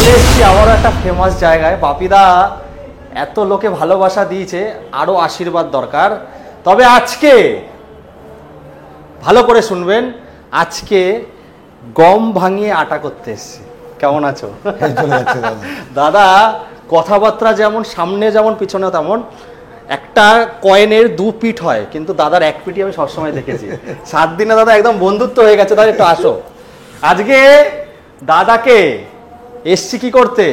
চলে এসেছি আবারও একটা ফেমাস জায়গায়। বাপিদা এত লোকে ভালোবাসা দিয়েছে, আরো আশীর্বাদ দরকার। তবে আজকে ভালো করে শুনবেন, আজকে গম ভাঙিয়ে আটা করতে এসেছি। কেমন আছো দাদা? কথাবার্তা যেমন সামনে যেমন পিছনে তেমন। একটা কয়েনের দু পিঠ হয়, কিন্তু দাদার এক পিঠই আমি সবসময় দেখেছি। 7 দিনে দাদা একদম বন্ধুত্ব হয়ে গেছে। দাদা একটু আসো। আজকে দাদাকে এসছি কি করতে?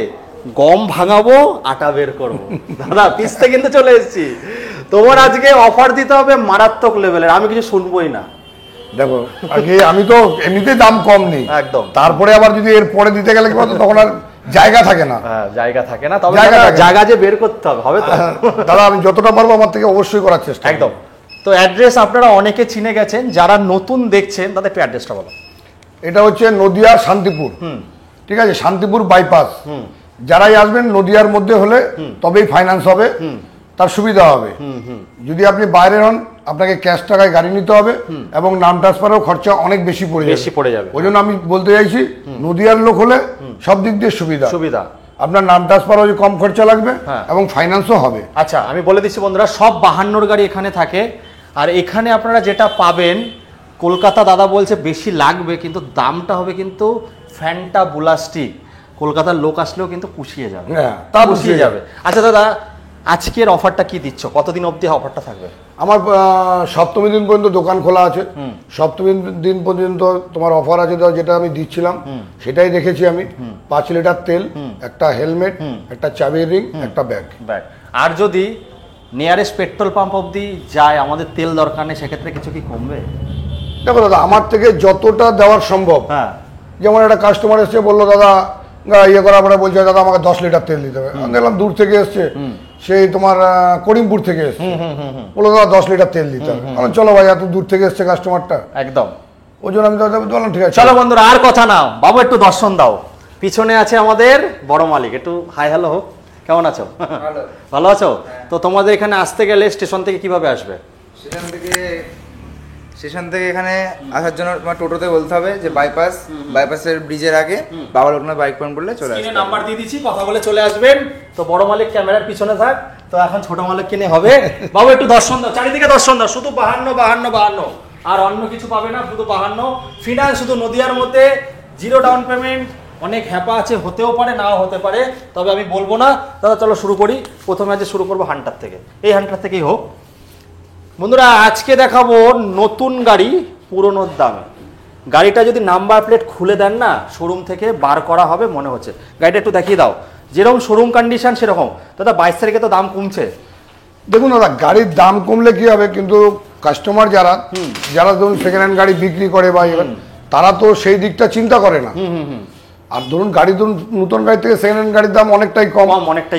গম ভাঙাবো, আটা বের করবো। দাদা পিসতে কিন্তু চলে এসছি। তোমার আজকে অফার দিতে হবে মারাত্মক লেভেলের, আমি কিছু শুনবোই না। দেখো আগে আমি তো এমনিতেই দাম কম নেই একদম, তারপরে আবার যদি এর পরে দিতে গেলে কি বলতো, তখন আর জায়গা থাকে না। জায়গা থাকে না, তবে জায়গা যে বের করতে হবে, হবে তো? দাদা আমি যতটা পারবো আমার থেকে অবশ্যই করার চেষ্টা। একদম। তো অ্যাড্রেস আপনারা অনেকে চিনে গেছেন, যারা নতুন দেখছেন তাদের একটু অ্যাড্রেসটা বলো। এটা হচ্ছে নদিয়া শান্তিপুর, ঠিক আছে, শান্তিপুর বাইপাস। যারাই আসবেন নদিয়ার মধ্যে হলে তবেই ফাইন্যান্স হবে, তার সুবিধা হবে। যদি আপনি বাইরে হন আপনাকে ক্যাশ টাকায় গাড়ি নিতে হবে, এবং নাম ট্রান্সফারেও খরচা অনেক বেশি পড়ে যাবে। ওই জন্য আমি বলতে চাইছি নদিয়ার লোক হলে সব দিক দিয়ে সুবিধা। আপনার নাম ট্রান্সফারও কম খরচা লাগবে এবং ফাইন্যান্সও হবে। আচ্ছা আমি বলে দিচ্ছি বন্ধুরা, সব 52 গাড়ি এখানে থাকে। আর এখানে আপনারা যেটা পাবেন, কলকাতা দাদা বলছে বেশি লাগবে, কিন্তু দামটা হবে কিন্তু ফ্যান্টাবুলাস্টিক। কলকাতার লোক আসলেও কিন্তু পুষিয়ে যাবে, তা পুষিয়ে যাবে। আচ্ছা দাদা, আজকের অফারটা কি দিচ্ছ? কতদিন অবধি অফারটা থাকবে? আমার সপ্তমী দিন পর্যন্ত দোকান খোলা আছে। সপ্তমী দিন পর্যন্ত তোমার অফার আছে, যেটা আমি দিচ্ছিলাম সেটাই রেখেছি আমি। 5 লিটার তেল, একটা হেলমেট, একটা চাবির রিং, একটা ব্যাগ। আর যদি নিয়ারেস্ট পেট্রোল পাম্প অবধি যায়, আমাদের তেল দরকার নেই, সেক্ষেত্রে কিছু কি কমবে? দেখো দাদা, আমার থেকে যতটা দেওয়ার সম্ভব। যেমন একটা কাস্টমার এসছে, বললো দাদা ইয়ে করার পরে বলছে দাদা আমাকে 10 লিটার তেল দিতে হবে। আমি দেখলাম দূর থেকে এসছে, সেই তোমার করিমপুর থেকে এসছে, বললো দাদা 10 লিটার তেল দিতে হবে। চলো ভাই, এত দূর থেকে এসছে কাস্টমারটা, একদম। ওই জন্য আমি বললাম ঠিক আছে। চলো বন্ধুরা, আর কথা না, বাবু একটু দর্শন দাও। পিছনে আছে আমাদের বড় মালিক, একটু হাই হ্যালো হোক। কেমন আছো? ভালো আছো তো? তোমাদের এখানে আসতে গেলে স্টেশন থেকে কিভাবে আসবে? স্টেশন থেকে এখানে আসার জন্য তোমার টোটোতে বলতে হবে যে বাইপাসের ব্রিজের আগে বাবা লোকনাথ বাইক পয়েন্ট বললে চলে আসবে। নাম্বার দিয়ে দিচ্ছি, কথা বলে চলে আসবেন। তো বড় মালিক ক্যামেরার পিছনে থাক, তো এখন ছোট মালিক কিনে হবে। বাবু একটু দর্শন দাও, চারিদিকে দর্শন দাও। শুধু 52 আর অন্য কিছু পাবে না, শুধু 52। ফিনান্স শুধু নদিয়ার মধ্যে, 0 ডাউন পেমেন্ট। অনেক হ্যাপা আছে, হতেও পারে নাও হতে পারে, তবে আমি বলবো না। দাদা চলো শুরু করি। প্রথমে আজ শুরু করবো হান্টার থেকে, এই হান্টার থেকেই হোক। বন্ধুরা আজকে দেখাবো নতুন গাড়ি পুরনোর দামে। গাড়িটা যদি নাম্বার প্লেট খুলে দেন না, শোরুম থেকে বার করা হবে মনে হচ্ছে। গাড়িটা একটু দেখিয়ে দাও, যেরকম শোরুম কন্ডিশন সেরকম। দাদা 22 তারিখে তো দাম কমছে। দেখুন দাদা, গাড়ির দাম কমলে কি হবে, কিন্তু কাস্টমার যারা ধরুন সেকেন্ড হ্যান্ড গাড়ি বিক্রি করে বা তারা তো সেই দিকটা চিন্তা করে না। আর ধরুন নতুন গাড়ি থেকে সেকেন্ড হ্যান্ড গাড়ির দাম অনেকটাই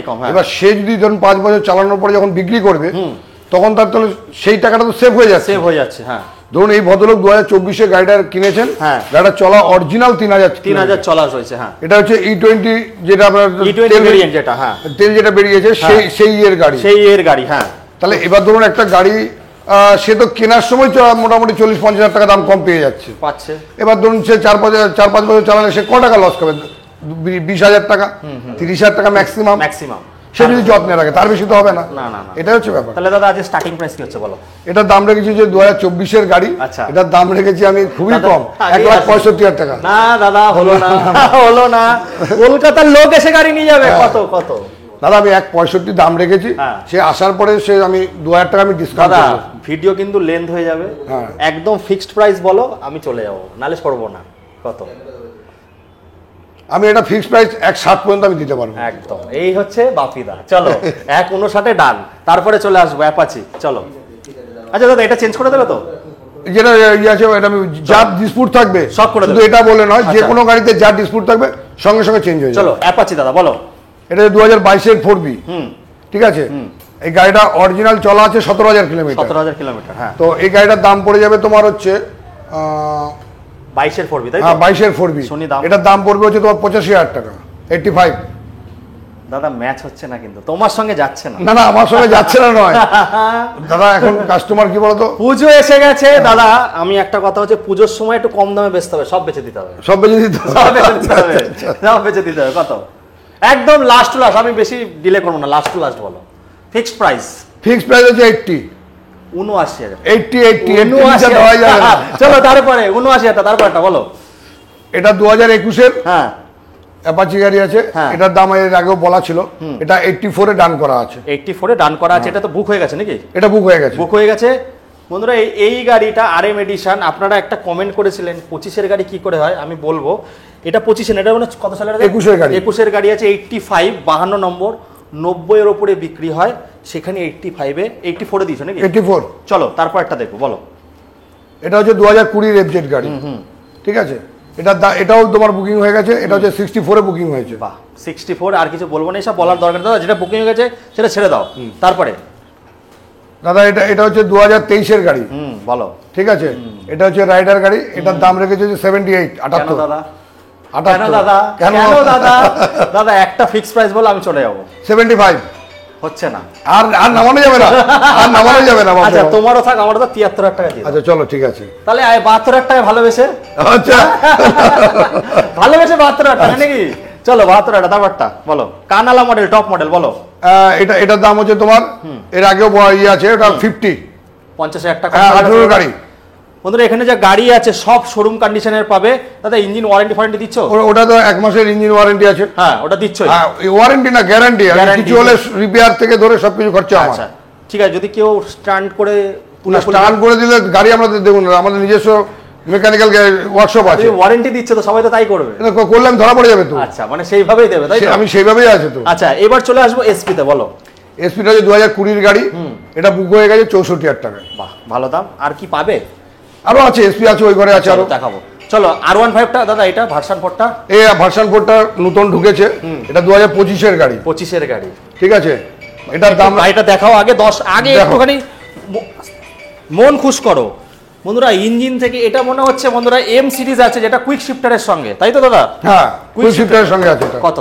কম। এবার সে যদি ধরুন 5 বছর চালানোর পরে যখন বিক্রি করবে, তখন তার তাহলে সেই টাকাটা তো সেভ হয়ে যাচ্ছে। হ্যাঁ, ধরুন এই ভদ্রলোক 2024-এ গাড়িটা কিনেছেন, গাড়িটা চলা অরিজিনাল 3000 চলা হয়েছে। হ্যাঁ, এটা হচ্ছে E20, যেটা আপনার তেল যেটা বেরিয়েছে সেই এর গাড়ি। হ্যাঁ, তাহলে এবার ধরুন একটা গাড়ি সে তো কেনার সময় মোটামুটি 40-50 হাজার টাকা দাম কম পেয়ে পাচ্ছে। এবার ধরুন সে 4-5 বছর চালালে সে ক টাকা লস খাবে? 20,000 টাকা, 30,000 টাকা ম্যাক্সিমাম। সে যদি যত্নে রাখে, তার বেশি তো হবে না। এটা হচ্ছে ব্যাপার। তাহলে দাদা আজ স্টার্টিং প্রাইস কি হচ্ছে বলো? এটার দাম রেখেছি যে 2024-এর গাড়ি। এটার দাম রেখেছি আমি খুবই কম, 1,65,000 টাকা। না দাদা হলো না কলকাতার লোক এসে গাড়ি নিয়ে যাবে। কত দাদা? আমি 1,65 দাম রেখেছি। সে আসার পরে সে আমি 2,000 টাকা আমি ডিসকাউন্ট দেব। ভিডিও কিন্তু লেন্থ হয়ে যাবে, একদম ফিক্সড প্রাইস বলো, আমি চলে যাবো, নালে করবো না। কত? আমি এটা ফিক্সড প্রাইস 1,60 পর্যন্ত আমি দিতে পারবো। একদম, এই হচ্ছে বাপিদা। চলো 1,59 ডান, তারপরে চলে আসবো অ্যাপাচি। চলো। আচ্ছা দাদা, এটা চেঞ্জ করে দেবে তো? যেটা আছে এটা আমি যা ডিসপুট থাকবে সব করে দেব। এটা বলে নয়, যে কোনো গাড়িতে যা ডিসপুট থাকবে সঙ্গে সঙ্গে চেঞ্জ হয়ে যাবে। চলো অ্যাপাচি দাদা বলো। এটা 2022-এর 4B, ঠিক আছে। এই গাড়িটা অরিজিনাল চলা আছে 17,000 কিলোমিটার। হ্যাঁ, তো এই গাড়িটার দাম পড়ে যাবে তোমার হচ্ছে 22-এর 4B, তাই তো? হ্যাঁ, 22-এর 4B। এটার দাম পড়বে হচ্ছে তোমার 85,000 টাকা, 85। দাদা ম্যাচ হচ্ছে না, কিন্তু তোমার সঙ্গে যাচ্ছে না। না আমার সঙ্গে যাচ্ছে না নয় দাদা, এখন কাস্টমার কি বলতো, পুজো এসে গেছে দাদা। আমি একটা কথা হচ্ছে, পুজোর সময় একটু কম দামে বেচতে হবে, সব বেচে দিতে হবে। কত? একদম লাস্ট টু লাস্ট, আমি বেশি ডিলে করবো না, লাস্ট টু লাস্ট বলো। ফিক্সড প্রাইস ফিক্সড প্রাইস হচ্ছে 80 79,000। 80 দেওয়া যাবে না। চলো তারপরে 79,000, তারপরটা বলো। এটা 2021-এর হ্যাঁ অ্যাপাচি গাড়ি আছে, হ্যাঁ। এটার দাম এর আগেও বলা ছিল, এটা 84-এ ডান করা আছে। 84-এ ডান করা আছে, এটা তো বুক হয়ে গেছে নাকি? এটা বুক হয়ে গেছে। বুক হয়ে গেছে বন্ধুরা। এই গাড়িটা RM এডিশন, আপনারা একটা কমেন্ট করেছিলেন 25-এর গাড়ি কি করে হয়, আমি বলবো এটা 25 এটা মানে কত সালের? 21-এর গাড়ি। 21-এর গাড়ি আছে 85, 52 নম্বর, 90-এর ওপরে বিক্রি হয়, সেখানে 85-এ 84-এ দিয়েছো নাকি? 84। চলো তারপর একটা দেখো, বলো। এটা হচ্ছে 2020 FZ গাড়ি, ঠিক আছে। এটাও তোমার বুকিং হয়ে গেছে, এটা হচ্ছে 64-এ বুকিং হয়েছে। বাহ, 64, আর কিছু বলবো না, এসব বলার দরকার দাদা, যেটা বুকিং হয়ে গেছে সেটা ছেড়ে দাও। তারপরে দাদা এটা হচ্ছে 2023-এর গাড়ি, বলো। ঠিক আছে। এটা হচ্ছে রাইডার গাড়ি, এটার দাম রেখেছে 78, 78 দাদা 78 কেন দাদা? কেন দাদা? দাদা একটা ফিক্স প্রাইস বলো, আমি চলে যাবো। 75 হচ্ছে না, আর নামানো যাবে না, আর নামানো যাবে না। আচ্ছা তোমারও থাক, আমারও তো 73,000 টাকা দিয়ে দাও। আচ্ছা চলো ঠিক আছে, তাহলে 72,000 টাকা ভালোবেসে, আচ্ছা ভালোবেসে 72,000 টাকা নাকি? চলো 72,000, তারপরটা বলো। কানালা মডেল, টপ মডেল বলো। এটার দাম হচ্ছে তোমার, এর আগেও ইয়ে আছে, ওটা 50, 50,000 টাকা। 18 গাড়ি। বন্ধুরা এখানে যে গাড়ি আছে সব শোরুম কন্ডিশনের পাবে দাদা। ইঞ্জিন ওয়ারেন্টি দিচ্ছ? ওটা তো 1 মাসের ইঞ্জিন ওয়ারেন্টি আছে। হ্যাঁ ওটা দিচ্ছ। ওয়ারেন্টি না, গ্যারান্টি। কিছু হলে রিপেয়ার থেকে ধরে সবকিছু খরচা আমার। আচ্ছা ঠিক আছে, যদি কেউ স্ট্যান্ড করে স্টার্ট করে দিলে গাড়ি আমাদের দেখুন, আমাদের নিজস্ব মেকানিক্যাল ওয়ার্কশপ আছে। ওয়ারেন্টি দিচ্ছে তো, সবাই তো তাই করবে। করলে আমি ধরা পড়ে যাবে তো। আচ্ছা মানে সেইভাবেই দেবে তাই তো? আমি সেইভাবেই আছে তো। আচ্ছা এবার চলে আসবো SP তে, বলো। SP-টা হচ্ছে 2020-এর গাড়ি, এটা বুক হয়ে গেছে 64,000 টাকা। বাহ ভালো দাম। আর কি পাবে? আরো আছে, SP আছে, ওই ঘরে আছে আরো, দেখাবো। চলো R15টা দাদা, এটা ভার্সন 4টা। এই ভার্সন 4টা নতুন ঢুকেছে, এটা 2025-এর গাড়ি, 25-এর গাড়ি, ঠিক আছে। এটার দাম গাড়িটা দেখাও আগে, আগে একটুখানি মন খুশ করো বন্ধুরা। ইঞ্জিন থেকে এটা মনে হচ্ছে বন্ধুরা M সিরিজ আছে, যেটা কুইক শিফটারের সঙ্গে, তাই তো দাদা? হ্যাঁ কুইক শিফটারের সঙ্গে আছে। এটা কত?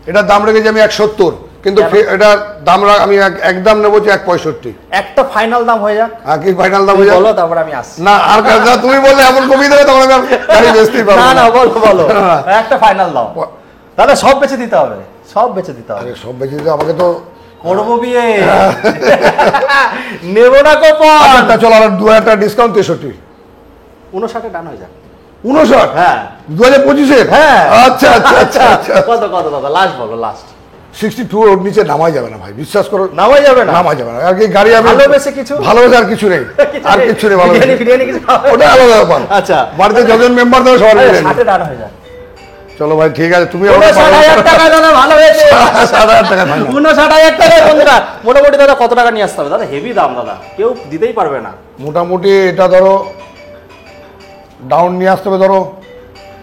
এটার দাম রেখেছি আমি 170, কিন্তু এটার দাম আমি একদম নেবো 165। একটা ফাইনাল দাম হয়ে যাক। কি ফাইনাল দাম হয়ে যাক? বলো তারপর আমি আসছি। না আর তুমি বললে এমন কমিয়ে দেবে, তখন আমি গাড়ি বেচতেই পারবো না। বলো বলো, একটা ফাইনাল দাও দাদা। সব বেচে দিতে হবে, সব বেচে দিতে হবে। সব বেচে দিতে আমাকে তো করবো বিয়ে, নেবো না কোপন। আচ্ছা চলো, আর 2,000 টাকা ডিসকাউন্ট, 63। 59-এ ডান হয়ে যাক। 59? হ্যাঁ 2025-এর? হ্যাঁ। আচ্ছা আচ্ছা আচ্ছা আচ্ছা। কত দাদা লাস্ট বলো, লাস্ট। 62 ওর নিচে নামাই যাবে না ভাই, বিশ্বাস করো, নামাই যাবে না। নামাই যাবে না। আর কি গাড়ি আমি ভালোবেসে কিছু, ভালোবেসে আর কিছু নেই, আর কিছু নেই। বিরিয়ানি কিছু খাওয়া? ওটা আলাদা ব্যাপার। আচ্ছা বাড়িতে যজন মেম্বার দেবে সবার বিরিয়ানি। 60-এ ডান হয়ে যাক। চলো ভাই ঠিক আছে, তুমি 59,000 টাকা দাদা, ভালো হয়েছে। 60,000 টাকা ফাইনাল। 59,000 টাকা বন্ধুরা। মোটামুটি দাদা কত টাকা নিয়ে আসতে হবে দাদা? হেভি দাম দাদা, কেউ দিতেই পারবে না। মোটামুটি এটা ধরো ডাউন নিয়ে আসতে হবে, ধরো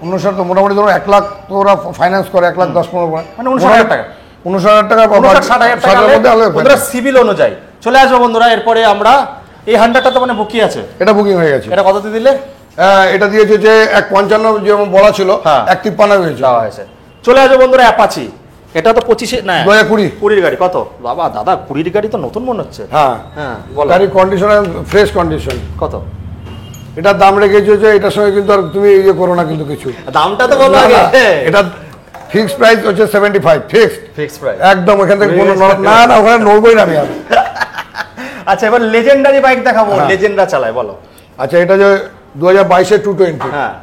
59 তো মোটামুটি ধরো 1 লাখ তো ওরা ফাইন্যান্স করে, 1,10,15,000 মানে 59,000 টাকা। 59,000 টাকা 59,000 টাকা মধ্যে হলে বন্ধুরা সিভিল অনুযায়ী চলে আসবে বন্ধুরা। এরপরে আমরা এই 100টা তো মানে বুকি আছে, এটা বুকিং হয়ে গেছে। এটা কততে দিলে? এটা দিয়েছে যে 155 যেমন বলা ছিল, হ্যাঁ। 153 হয়েছে। দেওয়া হয়েছে। চলে আসবে বন্ধুরা অ্যাপাচি, এটা তো 25-এ না 2020 গাড়ি। কত বাবা দাদা? 20 গাড়ি তো নতুন মনে হচ্ছে। হ্যাঁ হ্যাঁ বলো। গাড়ির কন্ডিশন ফ্রেশ কন্ডিশন। কত? এটার দাম রেখেছে যে এটার সঙ্গে কিন্তু আর তুমি ইয়ে করো না কিন্তু কিছু। দামটা তো বলো আগে। এটা ফিক্সড প্রাইস হচ্ছে 75, ফিক্স প্রাইস একদম। এখান থেকে কোনো না ওখানে নড়বই না আমি আর। আচ্ছা এবার লেজেন্ডারি বাইক দেখাবো, লেজেন্ডরা চালায়, বলো। আচ্ছা এটা যে 2022-এর 220, হ্যাঁ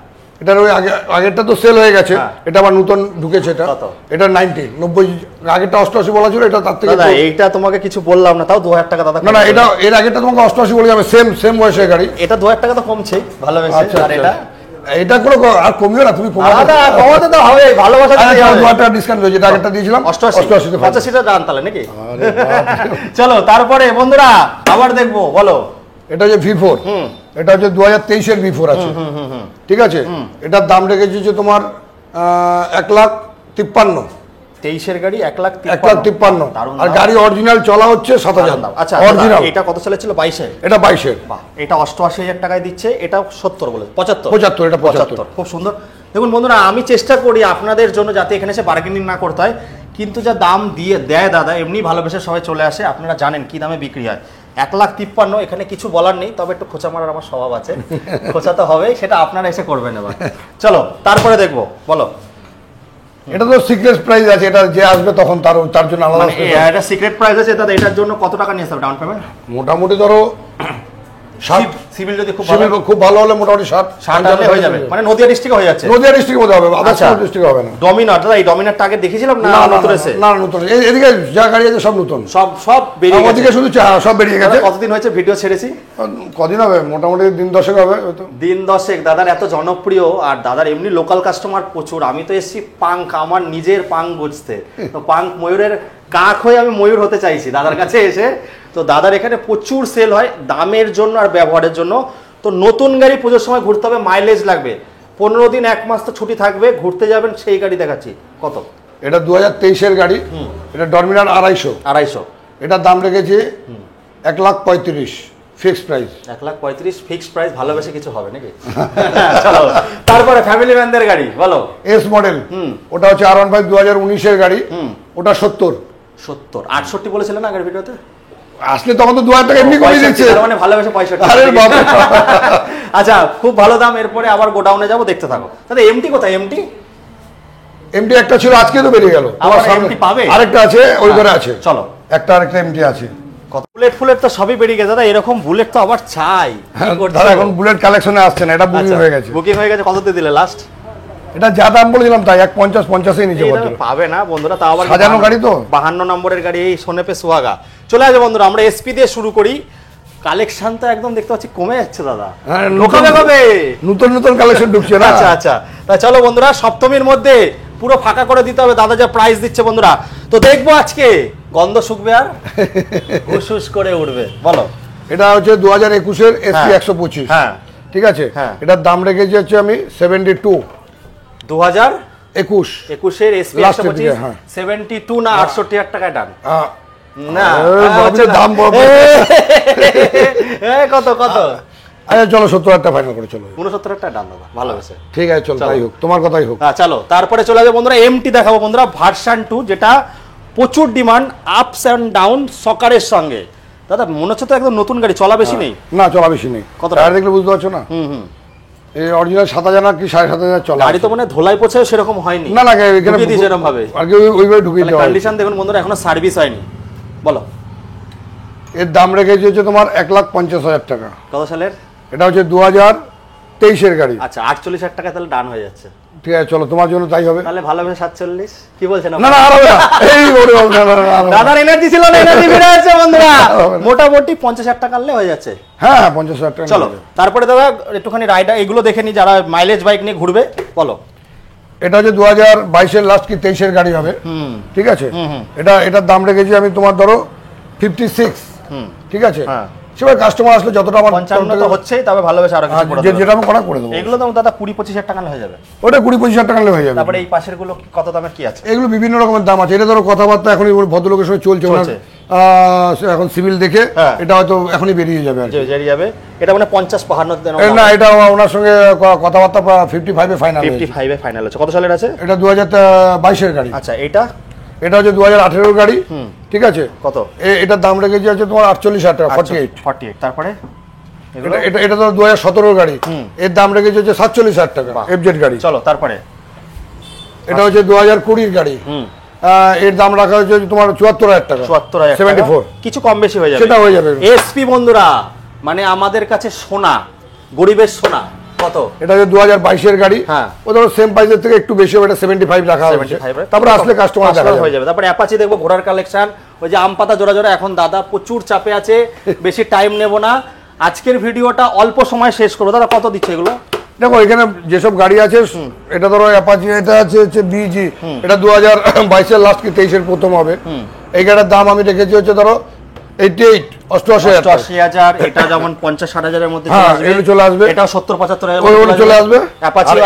এটার ওই আগেরটা তো সেল হয়ে গেছে, হ্যাঁ। এটা আবার নতুন ঢুকেছে। এটা 90 আগেরটা 88 বলা ছিল, এটা তার থেকে দাদা এইটা তোমাকে কিছু বললাম না, তাও 2000 টাকা দাদা। না এটা এর আগেরটা তোমাকে 88 বলে যাবে, সেম বয়সের গাড়ি। এটা 2000 টাকা তো কমছে, ভালোবেসে। আচ্ছা আর এটা এটা কোনো আর কমিও না, তুমি কমাও দাদা, কমাতে তো হবে, ভালোবাসা দিতে হবে। 2000 টাকা ডিসকাউন্ট হয়েছে, এটা আগেরটা দিয়েছিলাম 88 85টা দাম তাহলে নাকি? চলো তারপরে বন্ধুরা আবার দেখবো, বলো। এটা হচ্ছে V4, এটা হচ্ছে 2023-এর V4 আছে, ঠিক আছে। এটার দাম রেখেছি যে তোমার 1,53,000। 23-এর গাড়ি 1,53,000, আর গাড়ি অরিজিনাল চলা হচ্ছে 7,000। আচ্ছা অরিজিনাল। এটা কত সালে ছিল? 22-এ। এটা 22-এর। বাহ, এটা 88,000 টাকায় দিচ্ছে, এটা 70 বলে 75। এটা 75। খুব সুন্দর। দেখুন বন্ধুরা, আমি চেষ্টা করি আপনাদের জন্য যাতে এখানে এসে বার্গেনিং না করতে হয়, কিন্তু যা দাম দিয়ে দেয় দাদা, এমনি ভালোবেসে সবাই চলে আসে। আপনারা জানেন কি দামে বিক্রি হয়। 1,53,000, এখানে কিছু বলার নেই, তবে একটু খোঁচা মারার আমার স্বভাব আছে। খোঁচা তো হবেই, সেটা আপনারা এসে করবেন এবার। চলো তারপরে দেখবো, বলো। এটা তো সিক্রেট প্রাইস আছে, এটা যে আসবে তখন তার জন্য আলাদা মানে এটা সিক্রেট প্রাইস আছে দাদা, এটার জন্য কত টাকা নিয়ে আসতে হবে ডাউন পেমেন্ট? মোটামুটি ধরো 60, সিভিল যদি খুব সিভিল খুব ভালো হলে মোটামুটি 60 হয়ে যাবে, মানে নদিয়া ডিস্ট্রিক্টে হয়ে যাচ্ছে। নদিয়া ডিস্ট্রিক্টের মধ্যে হবে, আদার্স আচ্ছা। ডিস্ট্রিক্টে হবে না। ডমিনার দাদা, এই ডমিনারটা আগে দেখেছিলাম না নতুন এসে? না নতুন, এদিকে যা গাড়ি আছে সব নতুন, সব বেরিয়ে গেছে। ওদিকে শুধু সব বেরিয়ে গেছে। কতদিন হয়েছে ভিডিও ছেড়েছি? কদিন হবে, মোটামুটি দিন 10 হবে হয়তো। দিন 10। দাদার এত জনপ্রিয়, আর দাদার এমনি লোকাল কাস্টমার প্রচুর। আমি তো এসেছি পাঙ্ক, আমার নিজের পাঙ্ক বুঝতে, তো পাঙ্ক ময়ূরের কাক হয়ে আমি ময়ূর হতে চাইছি দাদার কাছে এসে। তো দাদার এখানে প্রচুর সেল হয় দামের জন্য আর ব্যবহারের জন্য। তো নতুন গাড়ি পুজোর সময় ঘুরতে হবে, মাইলেজ লাগবে, 15 দিন 1 মাস তো ছুটি থাকবে, ঘুরতে যাবেন, সেই গাড়ি দেখাচ্ছি। কত? এটা 2023-এর গাড়ি, এটা ডরমিনার 250। এটার দাম রেখেছি 1,35,000 ফিক্সড প্রাইস। 1,35,000 fixed price. ভালোবেসে কিছু হবে নাকি? চলো তারপরে ফ্যামিলি ম্যানদের গাড়ি বলো। এস মডেল, ওটা হচ্ছে R15 2019-এর গাড়ি, ওটা 70। 68 বলেছিলেন না আগের ভিডিওতে? আসলে তখন তো 2000 টাকা এমনি কমিয়ে দিচ্ছে, মানে ভালোবেসে 65। আরে বাবা। আচ্ছা, খুব ভালো দাম। এরপরে আবার গোডাউনে যাবো, দেখতে থাকো। তাহলে এমটি কোথায়? এমটি একটা ছিল, আজকে তো বেরিয়ে গেল। আবার এমটি পাবে? আরেকটা আছে, ওই ঘরে আছে। চলো, আরেকটা এমটি আছে। কত বুলেট তো সবই বেরিয়ে গেছে দাদা, এরকম বুলেট তো আবার চাই। দাদা এখন বুলেট কালেকশনে আসছে না, এটা বুকিং হয়ে গেছে। বুকিং হয়ে গেছে, কততে দিলে লাস্ট? এটা যা দাম বলেছিলাম তাই, 150-50 নিচে পাবে না বন্ধুরা। তাও আবার সাজানো গাড়ি তো, 52 নম্বরের গাড়ি, এই সোনেপে সোহাগা। চলে আসবে বন্ধুরা, আমরা এসপি দিয়ে শুরু করি। কালেকশন তো একদম দেখতে পাচ্ছি কমে যাচ্ছে দাদা, নতুন কালেকশন ঢুকছে না। আচ্ছা, তা চলো বন্ধুরা, সপ্তমীর মধ্যে পুরো ফাঁকা করে দিতে হবে। দাদা যা প্রাইস দিচ্ছে বন্ধুরা, তো দেখবো আজকে গন্ধ শুকবে আর হুস করে উঠবে। বলো। এটা হচ্ছে 2021-এর এসপি 125। হ্যাঁ, ঠিক আছে। এটার দাম রেখেছি হচ্ছে আমি 72। 2021-এর এসপি 125 72 না 68,000 টাকায় ডান না? দাম কত? আচ্ছা চলো 70,000 টাকা ফাইনাল করে চলো। 69,000 টাকা ডান দাদা, ভালো আছে। ঠিক আছে চলো, তাই হোক, তোমার কথাই হোক। চলো তারপরে চলে যাবে বন্ধুরা, এমটি দেখাবো বন্ধুরা, ভার্সন 2, যেটা প্রচুর ডিমান্ড, আপস অ্যান্ড ডাউন সকারের সঙ্গে। দাদা মনে হচ্ছে তো একদম নতুন গাড়ি, চলা বেশি নেই? না, চলা বেশি নেই। কত টায়ার দেখলে বুঝতে পারছো না? এই অরিজিনাল 7,000 না কি 7,500 চলা। গাড়ি তো মানে ধোলাই পোছায় সেরকম হয়নি না, এখানে দিয়েছে এরকম ভাবে, আর কি ওইভাবে ঢুকিয়ে দেওয়া। কন্ডিশন দেখুন বন্ধুরা, এখনো সার্ভিস হয়নি। বলো। এর দাম রেখেছি হচ্ছে তোমার 1,50,000 টাকা। কত সালের? এটা হচ্ছে 2023-এর গাড়ি। আচ্ছা, 48,000 টাকা তাহলে ডান হয়ে যাচ্ছে। ঠিক আছে চলো, তোমার জন্য তাই হবে। তাহলে ভালোভাবে 47 কি বলছেন? না আর হবে না, এই ওরে দাদার এনার্জি ছিল না, এনার্জি বেড়ে যাচ্ছে বন্ধুরা। মোটামুটি 50,000 টাকা কাটলে হয়ে যাচ্ছে। হ্যাঁ 50,000 টাকা। চলো তারপরে দাদা একটুখানি রাইডার এগুলো দেখে নি, যারা মাইলেজ বাইক নিয়ে ঘুরবে। বলো। এটা হচ্ছে 2022-এর লাস্ট কি 23-এর গাড়ি হবে। ঠিক আছে। এটার দাম রেখেছি আমি তোমার ধরো 56। ঠিক আছে। সেবার কাস্টমার আসলে যতটা আমার 55 তো হচ্ছেই, তবে ভালোবেসে আরো কিছু করে দেব, যেটা আমি করে দেবো। এগুলো তো দাদা 20-25,000 টাকা হয়ে যাবে। ওটা 20-25,000 টাকা হয়ে যাবে। তারপরে এই পাশের গুলো কত দামের কি আছে? এগুলো বিভিন্ন রকমের দাম আছে। এটা ধরো কথাবার্তা এখন ভদ্রলোকের সঙ্গে চলছে, এখন সিভিল দেখে এটা হয়তো এখনই বেরিয়ে যাবে আর বেরিয়ে যাবে। এটা মানে 50-52 না, এটা ওনার সঙ্গে কথাবার্তা 55-এ ফাইনাল। 55-এ ফাইনাল আছে। কত সালের আছে? এটা 2022-এর গাড়ি। আচ্ছা, এটা হচ্ছে 2018-এর গাড়ি। ঠিক আছে। কত? এটার দাম রেখেছি হচ্ছে তোমার 48,000 টাকা। 48। তারপরে এটা তো 2017-এর গাড়ি, এর দাম রেখেছি হচ্ছে 47,000 টাকা, এফজেড গাড়ি। চলো তারপরে এটা হচ্ছে 2020-এর গাড়ি, এর দাম রাখা হচ্ছে তোমার 74,000 টাকা। 74 কিছু কম বেশি হয়ে যাবে, সেটা হয়ে যাবে। এসপি বন্ধুরা মানে আমাদের কাছে সোনা, গরিবের সোনা। কত? এটা হচ্ছে 2022-এর গাড়ি। ও ধরো সেম প্রাইসের থেকে একটু বেশি হবে, এটা 75 রাখা হয়েছে। তারপরে আসলে কাস্টমার হয়ে যাবে। তারপরে অ্যাপাচি দেখবো, ঘোড়ার কালেকশন, ওই যে আম পাতা জোড়া জোড়া। এখন দাদা প্রচুর চাপে আছে, বেশি টাইম নেব না, আজকের ভিডিওটা অল্প সময় শেষ করবো। দাদা কত দিচ্ছে এগুলো? দেখো এখানে যেসব গাড়ি আছে, এটা ধরো অ্যাপাচি, এটা আছে হচ্ছে বিজি, এটা 2022-এর লাস্ট কি 23-এর প্রথম হবে। এই গাড়ির দাম আমি রেখেছি হচ্ছে ধরো 88,000। এটা যেমন 50-60,000-এর মধ্যে চলে আসবে। এটা 70-75,000 চলে আসবে।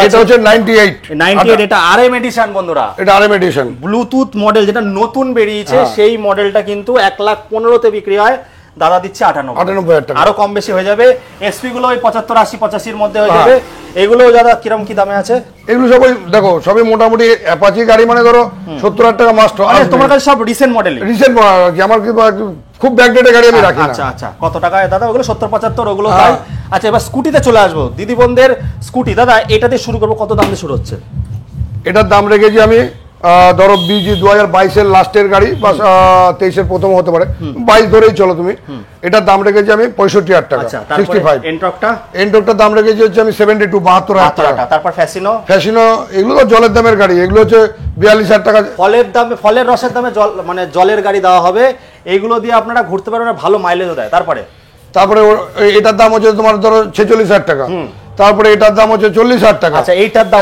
এটা হচ্ছে 98। এটা আরএম এডিশন বন্ধুরা, এটা আরএম এডিশন ব্লুটুথ মডেল, যেটা নতুন বেরিয়েছে, সেই মডেলটা কিন্তু 1,15,000-তে বিক্রি হয়। দাদা দিচ্ছে 98,000 টাকা, আরো কম বেশি হয়ে যাবে। এসপি গুলো ওই 75-80-85-এর মধ্যে হয়ে যাবে। এগুলো দাদা কিরকম কি দামে আছে? এগুলো সবাই দেখো, সবই মোটামুটি অ্যাপাচি গাড়ি, মানে ধরো 70,000 টাকা মাস্ট। তোমার কাছে সব রিসেন্ট মডেল? রিসেন্ট আমার কিন্তু খুব ব্যাকডেটেড গাড়ি আমি রাখি না। আচ্ছা, কত টাকায় দাদা ওগুলো? 70-75 ওগুলো তাই। আচ্ছা, এবার স্কুটিতে চলে আসবো, দিদি বোনদের স্কুটি। দাদা এটা দিয়ে শুরু করবো, কত দাম দিয়ে শুরু হচ্ছে? এটার দাম রেখেছি আমি ধরো বিজি 2022-এর লাস্টের গাড়ি বা 23-এর প্রথম হতে পারে, 22 ধরেই চলো তুমি। এটার দাম রেখেছি আমি 65,000 টাকা। আচ্ছা, তারপরে 65। এন্ট্রকটার দাম রেখেছি হচ্ছে আমি 72,000 টাকা। তারপর ফ্যাসিনো এগুলো তো জলের দামের গাড়ি, এগুলো হচ্ছে 42,000 টাকা। ফলের রসের দামে মানে জলের গাড়ি দেওয়া হবে, এইগুলো দিয়ে আপনারা ঘুরতে পারবেন, ভালো মাইলেজও দেয়। তারপরে এটার দাম হচ্ছে তোমার ধরো 46,000 টাকা। তারপরে এটার দাম হচ্ছে 40,000 টাকা। আচ্ছা, এইটার দাম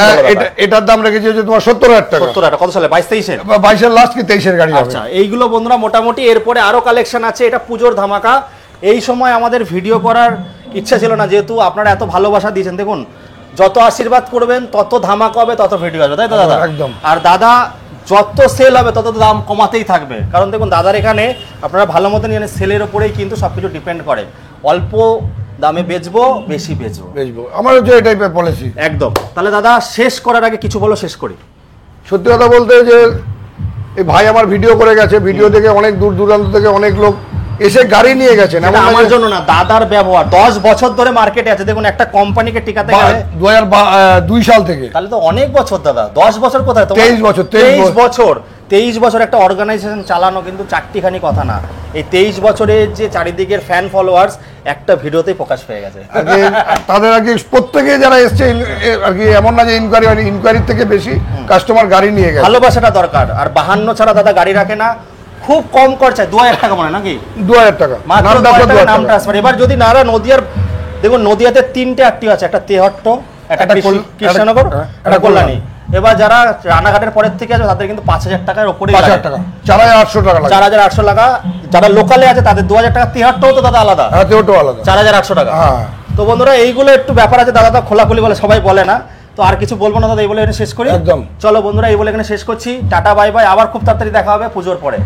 এটার দাম রেখেছি হচ্ছে তোমার 70,000 টাকা। 70,000 কত সালে? 22-23-এর 22-এর লাস্ট কি 23-এর গাড়ি হবে। আচ্ছা, এইগুলো বন্ধুরা মোটামুটি। এরপরে আরো কালেকশন আছে, এটা পুজোর ধামাকা। এই সময় আমাদের ভিডিও করার ইচ্ছা ছিল না, যেহেতু আপনারা এত ভালোবাসা দিয়েছেন। দেখুন, যত আশীর্বাদ করবেন তত ধামাকা হবে, তত ভিডিও আসবে, তাই তো দাদা? একদম। আর দাদা যত সেল হবে তত তো দাম কমাতেই থাকবে, কারণ দেখুন দাদার এখানে আপনারা ভালো মতন জানেন সেলের উপরেই কিন্তু সবকিছু ডিপেন্ড করে। অল্প দামে বেচবো, বেশি বেচবো, আমার হচ্ছে এই টাইপের পলিসি। একদম। তাহলে দাদা শেষ করার আগে কিছু বলো, শেষ করি। সত্যি কথা বলতে যে এই ভাই আমার ভিডিও করে গেছে, ভিডিও থেকে অনেক দূর দূরান্ত থেকে অনেক লোক এসে গাড়ি নিয়ে গেছেন। আমার জন্য না, দাদার ব্যবহার 10 বছর ধরে মার্কেটে আছে। দেখুন, একটা কোম্পানিকে টিকাতে গেলে 2002 সাল থেকে, তাহলে তো অনেক বছর দাদা। 10 বছর কোথায়? 23 বছর একটা অর্গানাইজেশন চালানো কিন্তু চারটিখানি কথা না। এই 23 বছরের যে চারিদিকের ফ্যান ফলোয়ার্স একটা ভিডিওতেই প্রকাশ পেয়ে গেছে। তাদের আগে প্রত্যেকে যারা এসছে আর কি, এমন না যে ইনকোয়ারির থেকে বেশি কাস্টমার গাড়ি নিয়ে গেছে। ভালোবাসাটা দরকার। আর 52 ছাড়া দাদা গাড়ি রাখে না, খুব কম খরচায় 2000 টাকা মনে নাকি? 2000 টাকা নাম ট্রান্সফার। এবার যদি নারা নদিয়ার, দেখুন নদিয়াতে 3টে অ্যাক্টিভ আছে, একটা তেহট্ট, একটা কৃষ্ণনগর, একটা কল্যাণী। এবার যারা রানাঘাটের পরের থেকে আছে তাদের কিন্তু 5000 টাকার উপরে, 5000 টাকা, 4800 টাকা, 4800 টাকা। যারা লোকালে আছে তাদের 2000 টাকা। তেহট্টও তো দাদা আলাদা, হ্যাঁ তেহট্টও আলাদা, 4800 টাকা। তো বন্ধুরা এইগুলো একটু ব্যাপার আছে, দাদা তো খোলাখুলি বলে সবাই বলে না। তো আর কিছু বলবো না দাদা, এই বলে এখানে শেষ করি। একদম। চলো বন্ধুরা, এই বলে এখানে শেষ করছি। টাটা বাই বাই, আবার খুব তাড়াতাড়ি দেখা হবে পুজোর পরে।